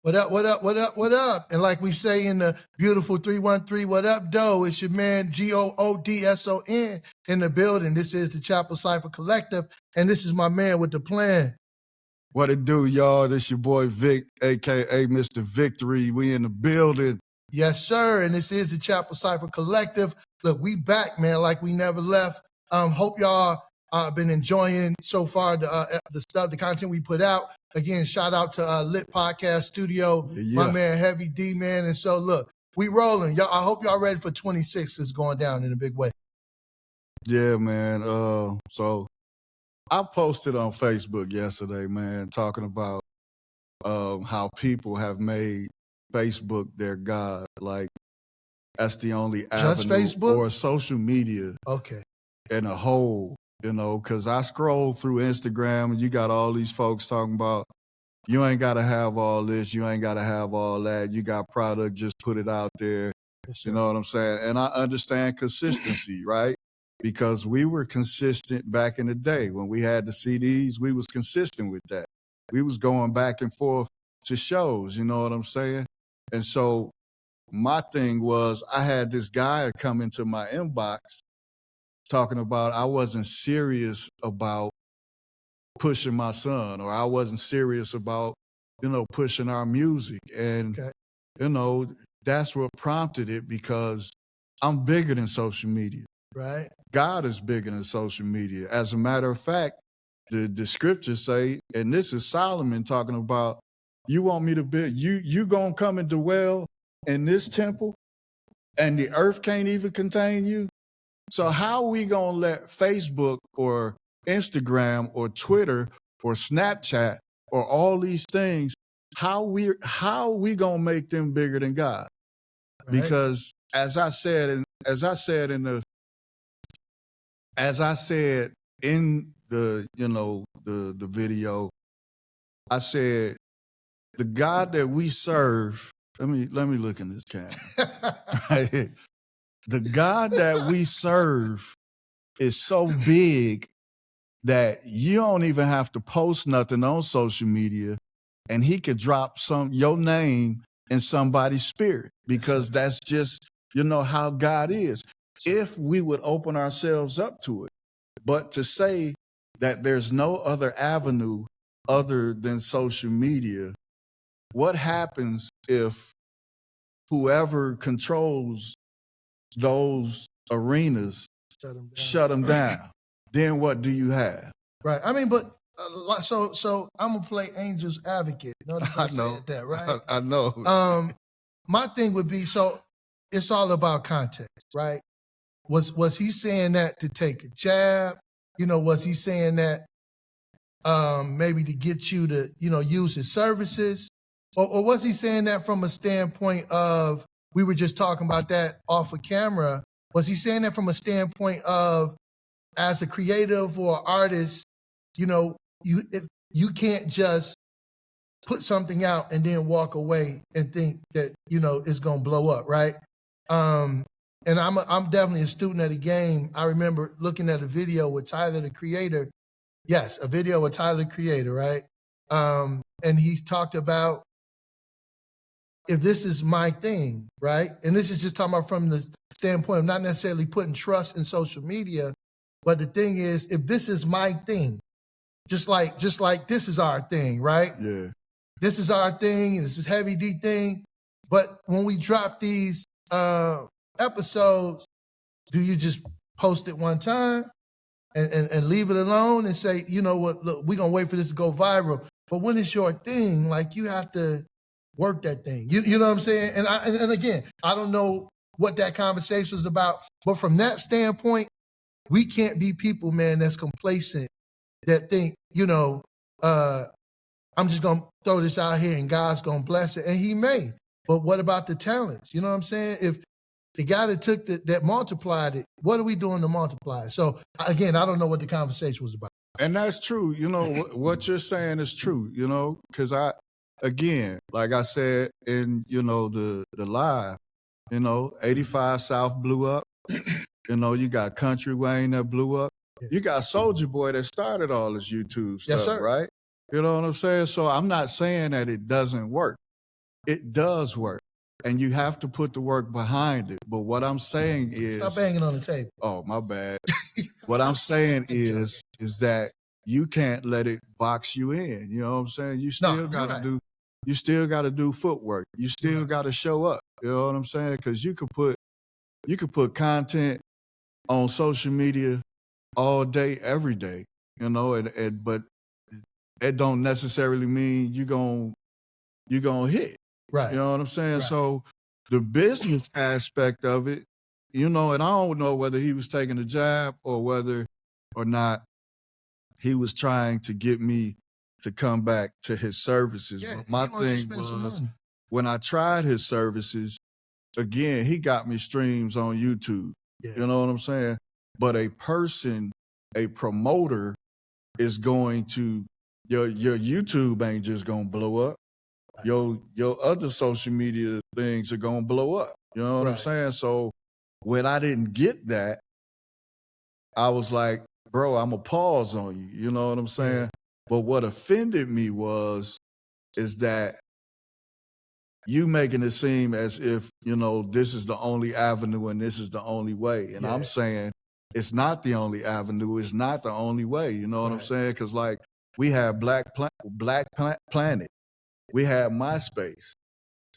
What up, what up, what up, what up? And like we say in the beautiful 313, what up, doe? It's your man, GOODSON in the building. This is the Chapel Cypher Collective, and this is my man with the plan. What it do, y'all? This your boy Vic, a.k.a. Mr. Victory. We in the building. Yes, sir, and this is the Chapel Cypher Collective. Look, we back, man, like we never left. Hope y'all been enjoying so far the stuff, the content we put out. Again, shout out to Lit Podcast Studio, my man Heavy D, man. And so, look, we rolling. Y'all, I hope y'all ready for 26. It's going down in a big way. Yeah, man. So I posted on Facebook yesterday, man, talking about how people have made Facebook their god. Like, that's the only Just avenue Facebook? or social media in a whole, you know, because I scroll through Instagram and you got all these folks talking about you ain't got to have all this, you ain't got to have all that, you got product, just put it out there. Yes, you know what I'm saying? And I understand consistency, right? Because we were consistent back in the day. When we had the CDs, we was consistent with that. We was going back and forth to shows, you know what I'm saying? And so my thing was I had this guy come into my inbox talking about I wasn't serious about pushing my son, or I wasn't serious about, you know, pushing our music. And, you know, that's what prompted it, because I'm bigger than social media. Right. God is bigger than social media. As a matter of fact, the scriptures say, and this is Solomon talking about, you want me to build, you gonna come and dwell in this temple and the earth can't even contain you? So how are we gonna let Facebook or Instagram or Twitter or Snapchat or all these things, how we gonna make them bigger than God? Right. Because as I said in the, you know, the video, I said, the God that we serve, let me look in this camera. Right? The God that we serve is so big that you don't even have to post nothing on social media and he could drop your name in somebody's spirit, because that's just, you know, how God is. If we would open ourselves up to it. But to say that there's no other avenue other than social media, what happens if whoever controls those arenas shut them down? Then what do you have? Right. I mean, but so I'm gonna play Angel's advocate. Notice I know said that, right? I know. My thing would be, so it's all about context, right? Was he saying that to take a jab? You know, was he saying that maybe to get you to, you know, use his services? Or was he saying that from a standpoint of, we were just talking about that off of camera, was he saying that from a standpoint of, as a creative or artist, you know, you can't just put something out and then walk away and think that, you know, it's gonna blow up, right? And I'm definitely a student of the game. I remember looking at a video with Tyler, the Creator. Yes, a video with Tyler, the Creator, right? And he talked about, if this is my thing, right? And this is just talking about from the standpoint of not necessarily putting trust in social media, but the thing is, if this is my thing, just like this is our thing, right? Yeah. This is our thing, this is Heavy D thing. But when we drop these episodes, do you just post it one time and leave it alone and say, you know what, look, we're gonna wait for this to go viral? But when it's your thing, like, you have to work that thing. You know what I'm saying? And again, I don't know what that conversation was about, but from that standpoint, we can't be people, man, that's complacent, that think, you know, I'm just gonna throw this out here and God's gonna bless it, and he may. But what about the talents? You know what I'm saying? If the guy that took that multiplied it, what are we doing to multiply it? So again, I don't know what the conversation was about. And that's true. You know, what you're saying is true, you know, because again, like I said in, you know, the live, you know, 85 South blew up. You know, you got Country Wayne that blew up. You got Soulja Boy that started all this YouTube stuff, yes, sir. Right? You know what I'm saying? So I'm not saying that it doesn't work. It does work. And you have to put the work behind it. But what I'm saying is, Stop banging on the table. oh, my bad. What I'm saying is that you can't let it box you in. You know what I'm saying? You still gotta do, you still gotta do footwork. You still gotta show up. You know what I'm saying? Because you could put content on social media all day, every day. You know, but it don't necessarily mean you gonna hit. Right. You know what I'm saying? Right. So the business aspect of it, you know, and I don't know whether he was taking a jab or whether or not he was trying to get me to come back to his services. Yeah, but my thing was, when I tried his services, again, he got me streams on YouTube. Yeah. You know what I'm saying? But a promoter is going to, your YouTube ain't just gonna blow up. Your other social media things are gonna blow up. You know what I'm saying? So when I didn't get that, I was like, bro, I'm going to pause on you. You know what I'm saying? Yeah. But what offended me is that you making it seem as if, you know, this is the only avenue and this is the only way. And I'm saying it's not the only avenue. It's not the only way. You know what I'm saying? Because, like, we had Black Planet. We had MySpace.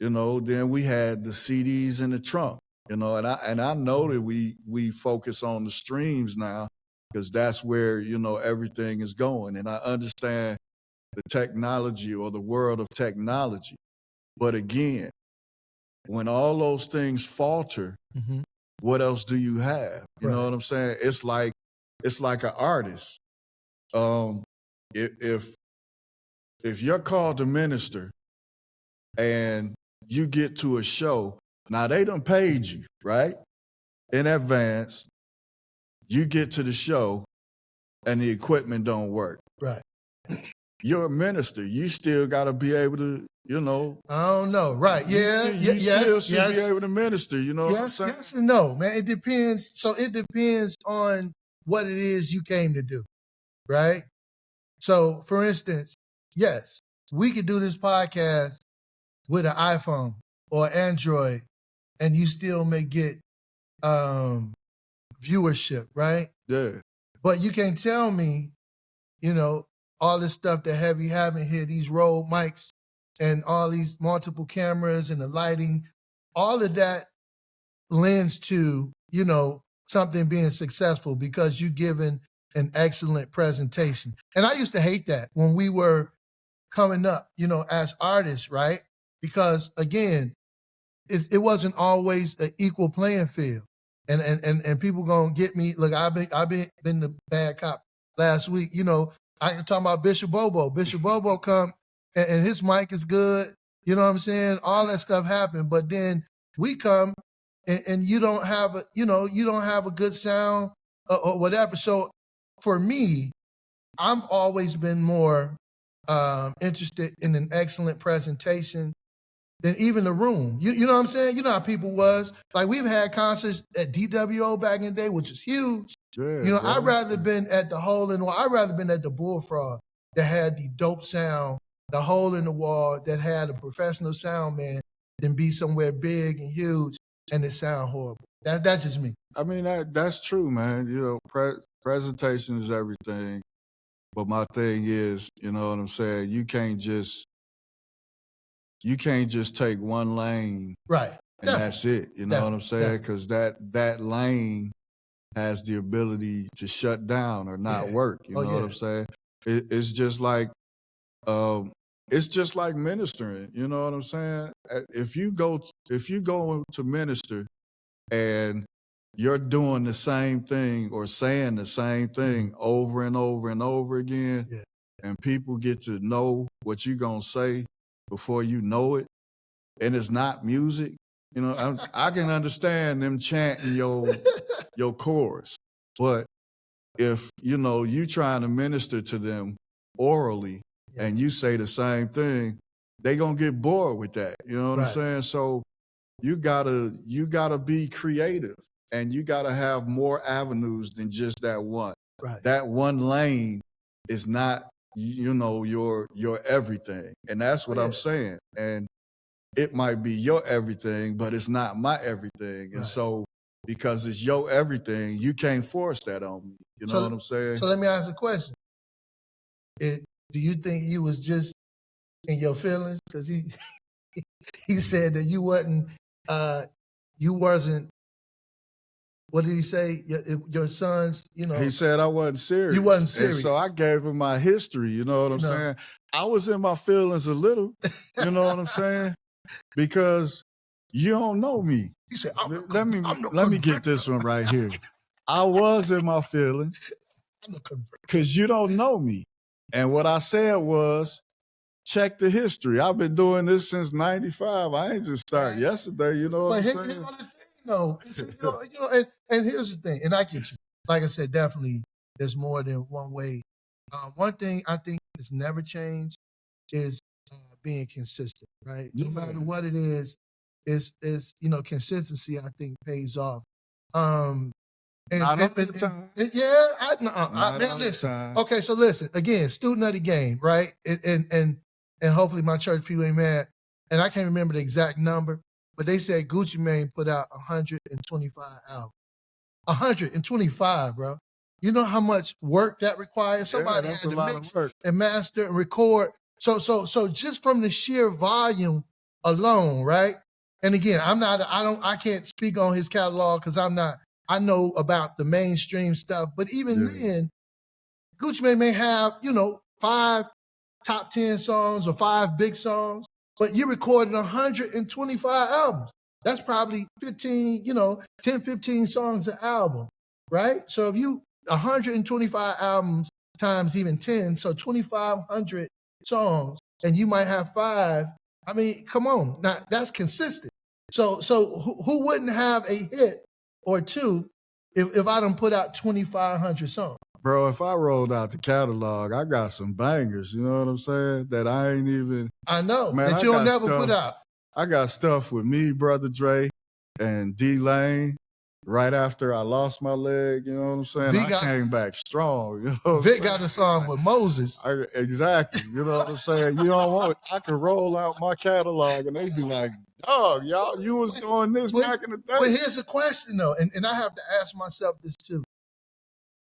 You know, then we had the CDs in the trunk. You know, and I know that we focus on the streams now because that's where, you know, everything is going. And I understand the technology or the world of technology. But again, when all those things falter, what else do you have? You know what I'm saying? It's like an artist. If you're called to minister and you get to a show, now they done paid you, right? In advance, you get to the show and the equipment don't work. Right. You're a minister. You still got to be able to, you know. I don't know. Right. Yeah. You still should be able to minister, you know what I'm saying? Yes and no, man. It depends. So it depends on what it is you came to do, right? So, for instance, yes, we could do this podcast with an iPhone or Android and you still may get viewership, right? Yeah. But you can't tell me, you know, all this stuff that Heavy having here, these Rode mics and all these multiple cameras and the lighting, all of that lends to, you know, something being successful because you're giving an excellent presentation. And I used to hate that when we were coming up, you know, as artists, right? Because again, it wasn't always an equal playing field. And people gonna get me. Look, I've been the bad cop last week. You know, I can talk about Bishop Bobo. Bishop Bobo come and his mic is good. You know what I'm saying? All that stuff happened, but then we come and you don't have a good sound or whatever. So for me, I've always been more interested in an excellent presentation than even the room. You know what I'm saying? You know how people was. Like, we've had concerts at DWO back in the day, which is huge. Yeah, you know, I'd rather been at the Hole in the Wall. I'd rather been at the Bullfrog that had the dope sound, the Hole in the Wall that had a professional sound man than be somewhere big and huge and it sound horrible. That's just me. I mean, that's true, man. You know, presentation is everything. But my thing is, you know what I'm saying? You can't just take one lane, right? And that's it. You know what I'm saying? Because that lane has the ability to shut down or not work. You know what I'm saying? It's just like ministering. You know what I'm saying? If you go to minister and you're doing the same thing or saying the same thing over and over and over again, and people get to know what you're gonna say before you know it, and it's not music, you know, I can understand them chanting your chorus, but if, you know, you trying to minister to them orally and you say the same thing, they gonna get bored with that. You know what I'm saying? So you gotta be creative and you gotta have more avenues than just that one. Right. That one lane is not, you know, your everything. And that's what I'm saying. And it might be your everything, but it's not my everything. And Right. so because it's your everything, you can't force that on me. You know what I'm saying? So let me ask a question. Do you think you was just in your feelings? Because he he said that you wasn't what did he say? Your sons, He said I wasn't serious. You wasn't And serious. so I gave him my history, you know what I'm saying? I was in my feelings a little, you know what I'm saying? Because you don't know me. He said, let me get this one right here. I was in my feelings because you don't know me. And what I said was, check the history. I've been doing this since 95. I ain't just started yesterday, you know what I'm saying? And here's the thing, and I get you. Like I said, definitely there's more than one way. One thing I think has never changed is being consistent, right? No matter what it is consistency, I think, pays off. Not all the time. Man, listen. Okay, so listen, again, student of the game, right? And hopefully my church people ain't mad. And I can't remember the exact number, but they said Gucci Mane put out 125 albums. 125, bro. You know how much work that requires? Somebody had to mix and master and record. So just from the sheer volume alone, right? And again, I can't speak on his catalog because I know about the mainstream stuff, but even then, Gucci Mane may have, 5 top 10 songs or 5 big songs, but you recorded 125 albums. That's probably 15, 10, 15 songs an album, right? So if you 125 albums times even 10, so 2,500 songs, and you might have 5. I mean, come on, now that's consistent. So who wouldn't have a hit or two if I don't put out 2,500 songs? Bro, if I rolled out the catalog, I got some bangers, you know what I'm saying? That I ain't even. I know, man, that you'll never put out. I got stuff with me, Brother Dre, and D-Lane right after I lost my leg, you know what I'm saying? I came back strong. You know Vic got a song with Moses. Exactly, you know what I'm saying? You don't want it. I can roll out my catalog and they be like, dog, y'all, you was doing this back in the day. But here's a question, though, and I have to ask myself this, too.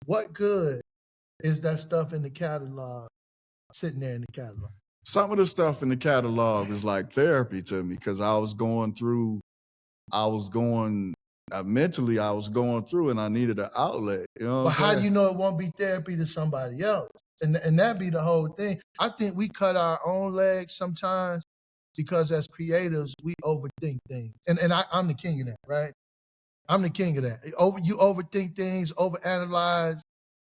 What good is that stuff in the catalog, sitting there in the catalog? Some of the stuff in the catalog is like therapy to me because mentally I was going through and I needed an outlet. You know but how do you know it won't be therapy to somebody else? And that be the whole thing. I think we cut our own legs sometimes because as creatives, we overthink things. And I'm the king of that, right? I'm the king of that. You overthink things, overanalyze,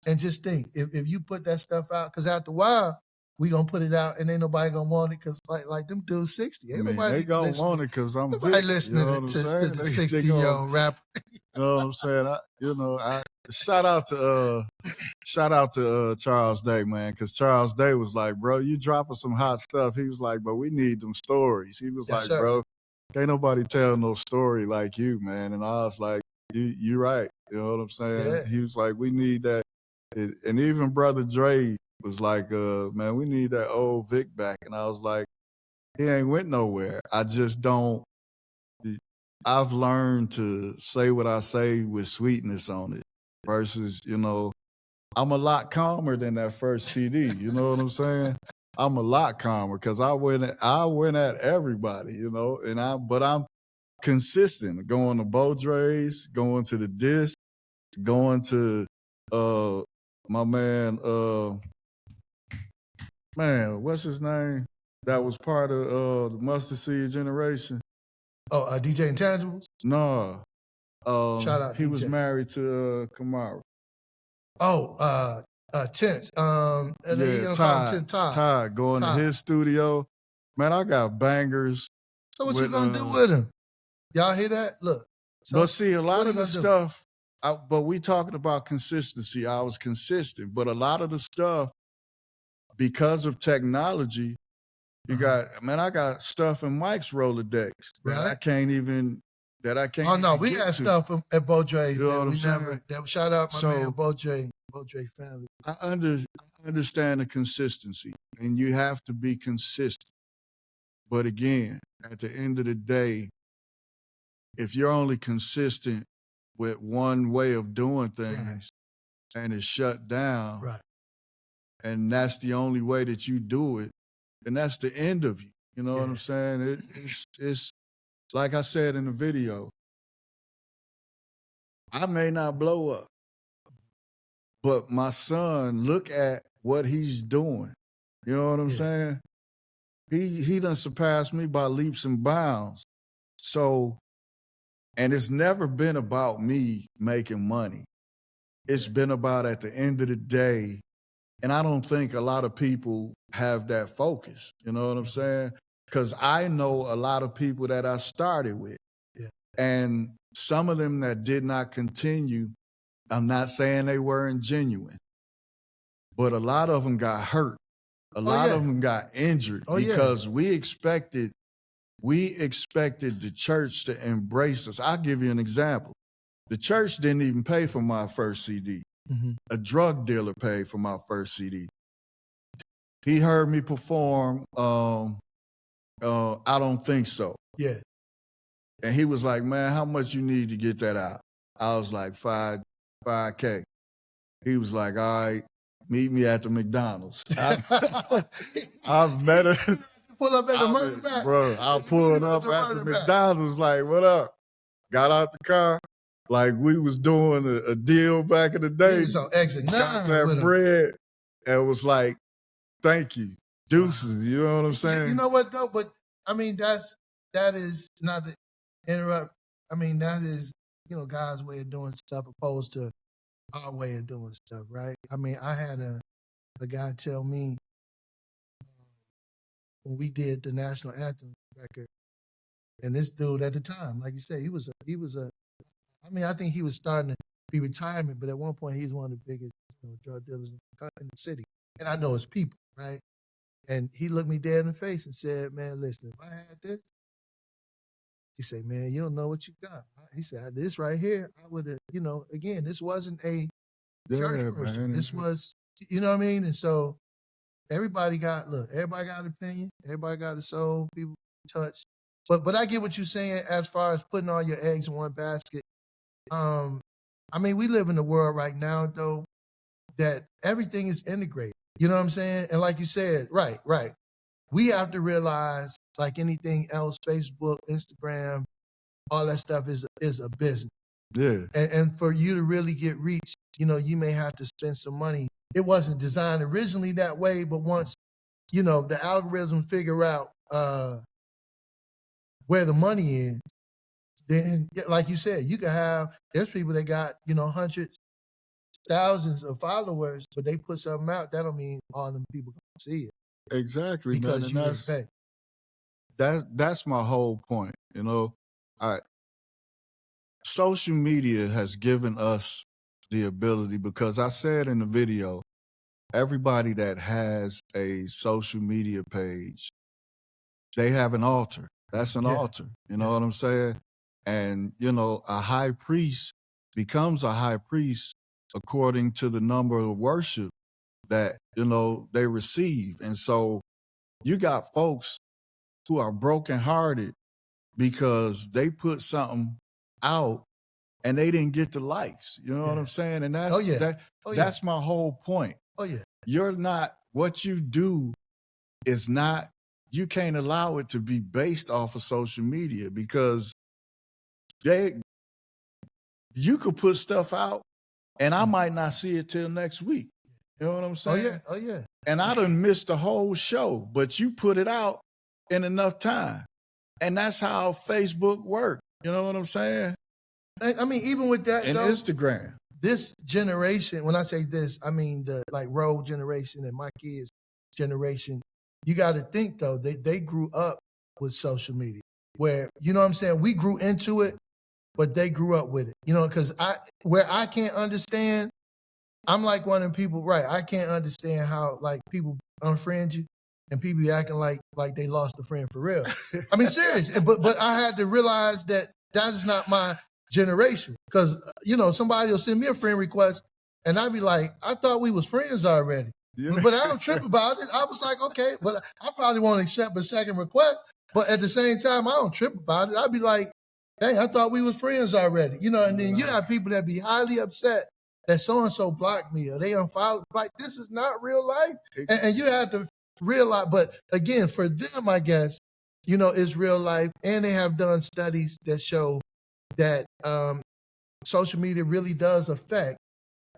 and just think. If you put that stuff out, because after a while, we gonna put it out and ain't nobody gonna want it because like them dudes 60. Ain't nobody they gonna want it because I'm nobody Vic, listening you know to the 60-year-old rapper. You know what I'm saying? I shout out to Charles Day, man, because Charles Day was like, bro, you dropping some hot stuff. He was like, but we need them stories. He was like, bro, ain't nobody tell no story like you, man. And I was like, you right. You know what I'm saying? Yeah. He was like, we need that. And even Brother Dre was like, man, we need that old Vic back. And I was like, he ain't went nowhere. I just don't. I've learned to say what I say with sweetness on it versus, I'm a lot calmer than that first CD. You know what I'm saying? I'm a lot calmer because I went at everybody, but I'm consistent. Going to Beaudre's, going to the disc, going to my man, what's his name? That was part of the Mustard Seed generation. Oh, DJ Intangibles? No. Shout out. He was married to Kamara. Oh, Tense. Ty going to his studio. Man, I got bangers. So what you gonna do with him? Y'all hear that? Look. So but see, a lot of the stuff, but we talking about consistency. I was consistent, but a lot of the stuff, because of technology, I got stuff in Mike's Rolodex that I can't even. Oh no, we got stuff at Beaudre's. You know what I'm saying? Shout out my man Beaudre family. I understand the consistency, and you have to be consistent. But again, at the end of the day, if you're only consistent with one way of doing things and it's shut down, and that's the only way that you do it, then that's the end of you. You know what I'm saying? It's like I said in the video, I may not blow up, but my son, look at what he's doing. You know what I'm saying? He done surpassed me by leaps and bounds. So, and it's never been about me making money. It's been about, at the end of the day, and I don't think a lot of people have that focus. You know what I'm saying? Because I know a lot of people that I started with. And some of them that did not continue, I'm not saying they weren't genuine, but a lot of them got hurt. A lot of them got injured because we expected the church to embrace us. I'll give you an example. The church didn't even pay for my first CD. A drug dealer paid for my first CD. He heard me perform I Don't Think So. And he was like, man, how much you need to get that out? I was like, $5K. He was like, all right, meet me at the McDonald's. I met him. Pull up at the murder back. Bro, I pulled up at the McDonald's like, what up? Got out the car. Like we was doing a deal back in the day. He was on exit 9 got that bread and was like, thank you. Deuces, you know what I'm saying? You know what though? But I mean, that is not the interrupt. I mean, that is, God's way of doing stuff opposed to our way of doing stuff, right? I mean, I had a guy tell me when we did the national anthem record, and this dude at the time, like you said, he was a. I mean, I think he was starting to be retirement, but at one point he was one of the biggest drug dealers in the city, and I know his people, right? And he looked me dead in the face and said, "Man, listen, if I had this," he said, "Man, you don't know what you got." He said, "This right here, I would have, again, this wasn't a church person. Man. This was, you know what I mean?" And so everybody got an opinion. Everybody got a soul. People touch. But I get what you're saying as far as putting all your eggs in one basket. I mean, we live in a world right now, though, that everything is integrated. You know what I'm saying? And like you said, right. We have to realize, like anything else, Facebook, Instagram, all that stuff is a business. Yeah. And for you to really get reach, you may have to spend some money. It wasn't designed originally that way, but once, the algorithm figure out where the money is, then, like you said, you can there's people that got, hundreds, thousands of followers, but they put something out, that don't mean all them people can see it. Exactly, because man. You that's my whole point, social media has given us the ability, because I said in the video, everybody that has a social media page, they have an altar. That's an altar. You know what I'm saying? And, a high priest becomes a high priest according to the number of worship that, they receive. And so you got folks who are brokenhearted because they put something out and they didn't get the likes. You know what I'm saying? And that's my whole point. You're not, what you do is not, you can't allow it to be based off of social media, because you could put stuff out and I might not see it till next week. You know what I'm saying? Oh yeah. And I done missed the whole show, but you put it out in enough time. And that's how Facebook works. You know what I'm saying? I mean, even with that, and Instagram. This generation, when I say this, I mean the Road generation and my kids' generation. You got to think though, they grew up with social media, where, you know what I'm saying, we grew into it, but they grew up with it. Because where I can't understand, I'm like one of them people, right? I can't understand how people unfriend you and people acting like they lost a friend for real. I mean, serious. But I had to realize that that's not my generation, because somebody will send me a friend request and I'd be like, I thought we was friends already. But I don't trip about it. I was like, okay, but I probably won't accept a second request. But at the same time, I don't trip about it. I'd be like, dang, I thought we was friends already. You know, and then you have people that be highly upset that so-and-so blocked me or they unfollowed. Like, this is not real life. And you have to realize, but again, for them, I guess, you know, it's real life. And they have done studies that show that social media really does affect,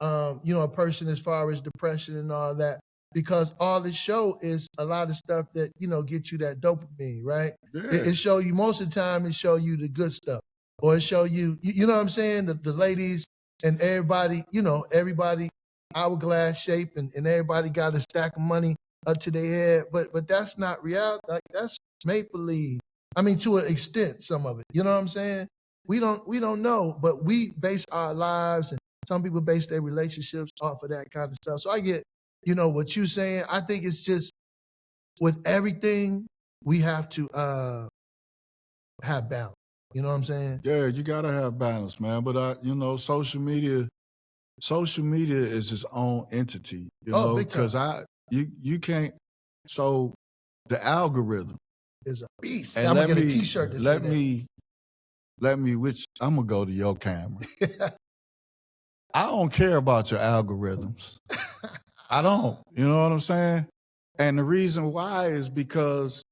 you know, a person as far as depression and all that, because all it show is a lot of stuff that, you know, get you that dopamine, right? Yeah. It show you, most of the time, it show you the good stuff. Or it show you, you know what I'm saying? The ladies and everybody, you know, everybody hourglass shape and everybody got a stack of money up to their head. But that's not reality. Like, that's make believe. I mean, to an extent, some of it. You know what I'm saying? We don't know, but we base our lives, and some people base their relationships off of that kind of stuff. So I get, you know, what you're saying. I think it's just with everything, we have to have balance. You know what I'm saying? Yeah, you gotta have balance, man. But you know, social media is its own entity, you know, big time. because you can't. So the algorithm Is a beast. and I'm gonna get a T-shirt that let say me. Which I'm gonna go to your camera. that. I don't care about your algorithms. I don't. You know what I'm saying? And the reason why is because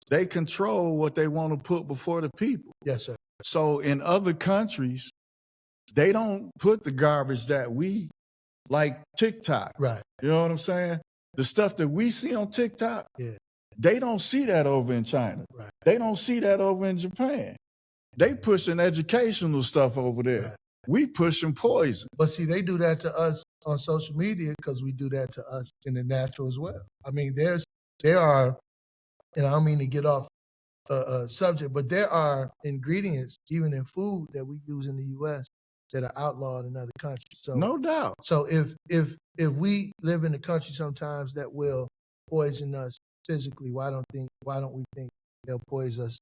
they control what they want to put before the people. Yes, sir. So in other countries, they don't put the garbage that we like TikTok. Right. You know what I'm saying? The stuff that we see on TikTok, Yeah. they don't see that over in China. Right. They don't see that over in Japan. They pushing educational stuff over there. Right. We pushing poison. But see, they do that to us on social media because we do that to us in the natural as well. I mean, there are, and I don't mean to get off subject, but there are ingredients even in food that we use in the U.S. that are outlawed in other countries. So No doubt. So if we live in a country sometimes that will poison us physically, why don't we think they'll poison us?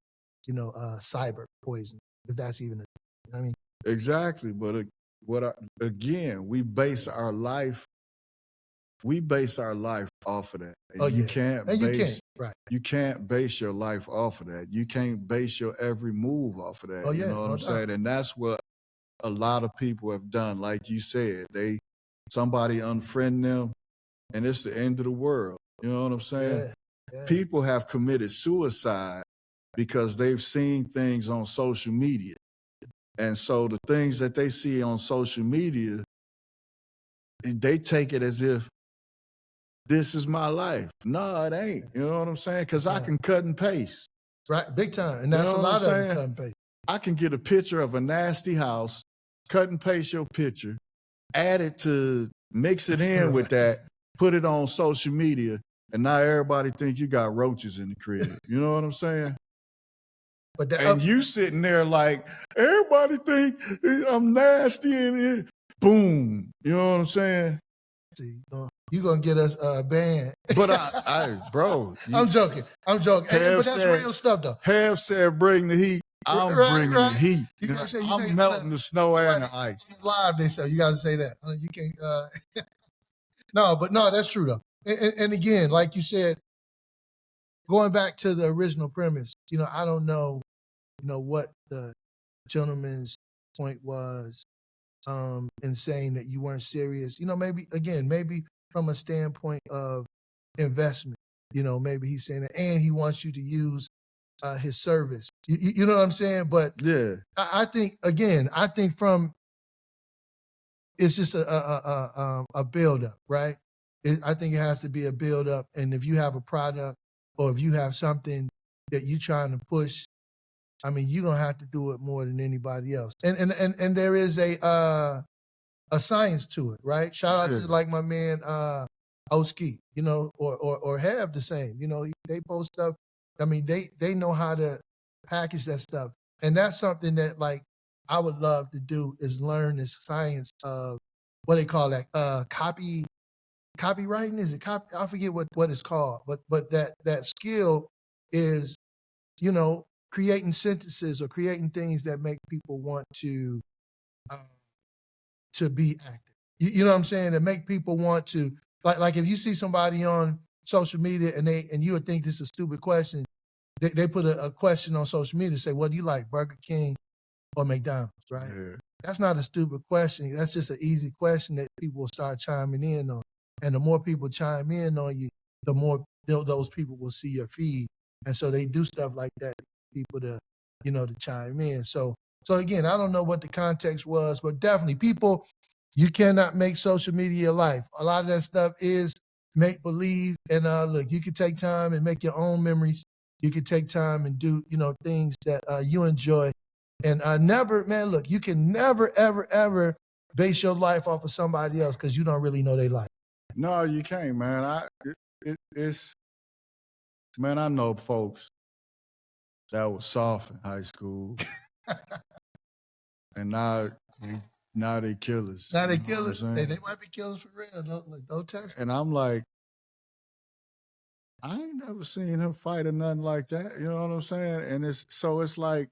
You know, cyber poison, if that's even a thing. You know what I mean? Exactly. But again, we base our life off of that. And you can't right. You can't base your life off of that. You can't base your every move off of that. Oh, yeah, You know what no I'm doubt. saying? And that's what a lot of people have done. Like you said, somebody unfriend them and it's the end of the world. You know what I'm saying? Yeah. People have committed suicide because they've seen things on social media. And so the things that they see on social media, they take it as if this is my life. No, it ain't. You know what I'm saying? Because I can cut and paste. Right, big time. And that's You know a what lot I'm of it, saying? cut and paste. I can get a picture of a nasty house, cut and paste your picture, mix it in with that, put it on social media, and now everybody think you got roaches in the crib. You know what I'm saying? But and you sitting there like, everybody think I'm nasty in here. Boom. You know what I'm saying? see, you gonna get us banned. But bro. I'm joking. Hey, but that's real stuff though. Have said bring the heat. I'm bringing the heat. I'm melting the snow and the ice. It's live, they say. You gotta say that. You can't. No, that's true though. And again, like you said, going back to the original premise, you know, I don't know, you know, what the gentleman's point was in saying that you weren't serious. You know, maybe from a standpoint of investment, you know, maybe he's saying that, and he wants you to use his service. You know what I'm saying? But yeah, I think from it's just a build up, right? I think it has to be a build up, and if you have a product or if you have something that you're trying to push, I mean, you're gonna have to do it more than anybody else. And there is a science to it, right? Shout out to like my man Oski, you know, or have the same. You know, they post stuff. I mean, they know how to package that stuff. And that's something that like I would love to do is learn this science of what they call that copywriting. Is it copy? I forget what it's called, but that skill is, you know, creating sentences or creating things that make people want to be active. You know what I'm saying? That make people want to like if you see somebody on social media and you would think this is a stupid question, they put a question on social media, say, what do you like, Burger King or McDonald's, right? Yeah. That's not a stupid question. That's just an easy question that people will start chiming in on. And the more people chime in on you, the more those people will see your feed. And so they do stuff like that, people to, to chime in. So again, I don't know what the context was, but definitely people, you cannot make social media your life. A lot of that stuff is make believe. And look, you can take time and make your own memories. You can take time and do, things that you enjoy. And never, man, look, you can never, ever, ever base your life off of somebody else because you don't really know their life. No, you can't, man. Man, I know folks that was soft in high school, and now they killers. Now they You know what I'm killers. saying? They might be killers for real. Don't test. And I'm like, I ain't never seen him fight or nothing like that. You know what I'm saying? And it's like,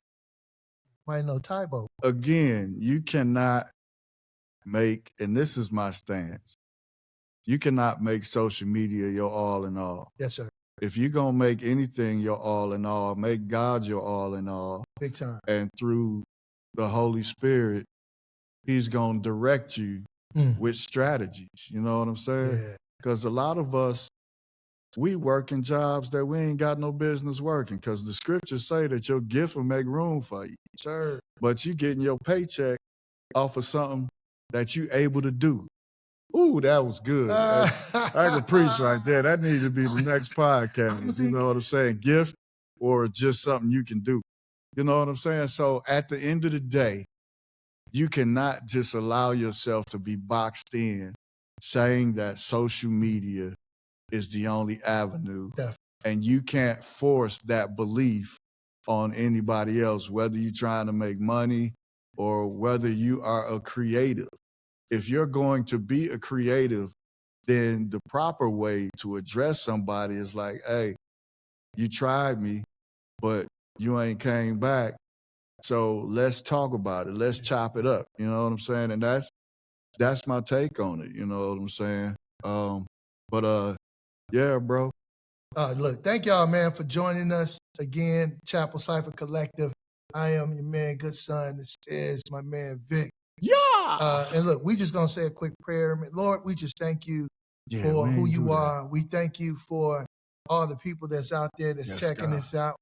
Might know Tybo. again, you cannot make, and this is my stance, you cannot make social media your all in all. Yes, sir. If you're going to make anything your all in all, make God your all in all. Big time. And through the Holy Spirit, he's going to direct you with strategies. You know what I'm saying? Yeah. Because a lot of us, we working jobs that we ain't got no business working, because the scriptures say that your gift will make room for you. Sure. But you getting your paycheck off of something that you able to do. Ooh, that was good. I could preach right there. That needs to be the next podcast. You know what I'm saying? Gift or just something you can do. You know what I'm saying? So at the end of the day, you cannot just allow yourself to be boxed in saying that social media is the only avenue. Definitely. And you can't force that belief on anybody else, whether you're trying to make money or whether you are a creative. If you're going to be a creative, then the proper way to address somebody is like, hey, you tried me, but you ain't came back. So let's talk about it. Let's chop it up. You know what I'm saying? And that's my take on it. You know what I'm saying? Yeah, bro. Look, thank y'all, man, for joining us again, Chapel Cypher Collective. I am your man, good son. This is my man, Vic. Yeah. And look, we just going to say a quick prayer. Lord, we just thank you for who you are. We thank you for all the people that's out there that's checking this out.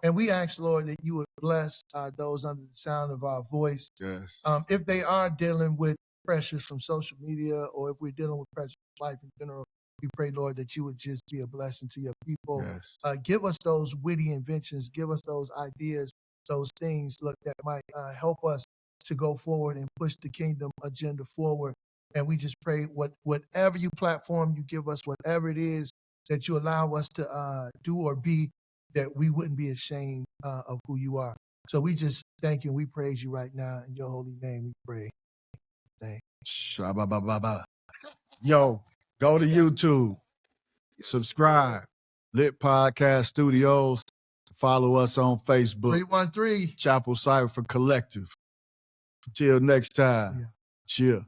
And we ask, Lord, that you would bless those under the sound of our voice. Yes. If they are dealing with pressures from social media, or if we're dealing with pressures from life in general, we pray, Lord, that you would just be a blessing to your people. Yes. Give us those witty inventions. Give us those ideas, those things, look, that might help us to go forward and push the kingdom agenda forward. And we just pray whatever you platform you give us, whatever it is that you allow us to do or be, that we wouldn't be ashamed of who you are. So we just thank you and we praise you right now. In your holy name we pray. Thank you. Yo, go to YouTube, subscribe, Lit Podcast Studios, follow us on Facebook, 313 Chapel Cypher Collective. Until next time, cheer.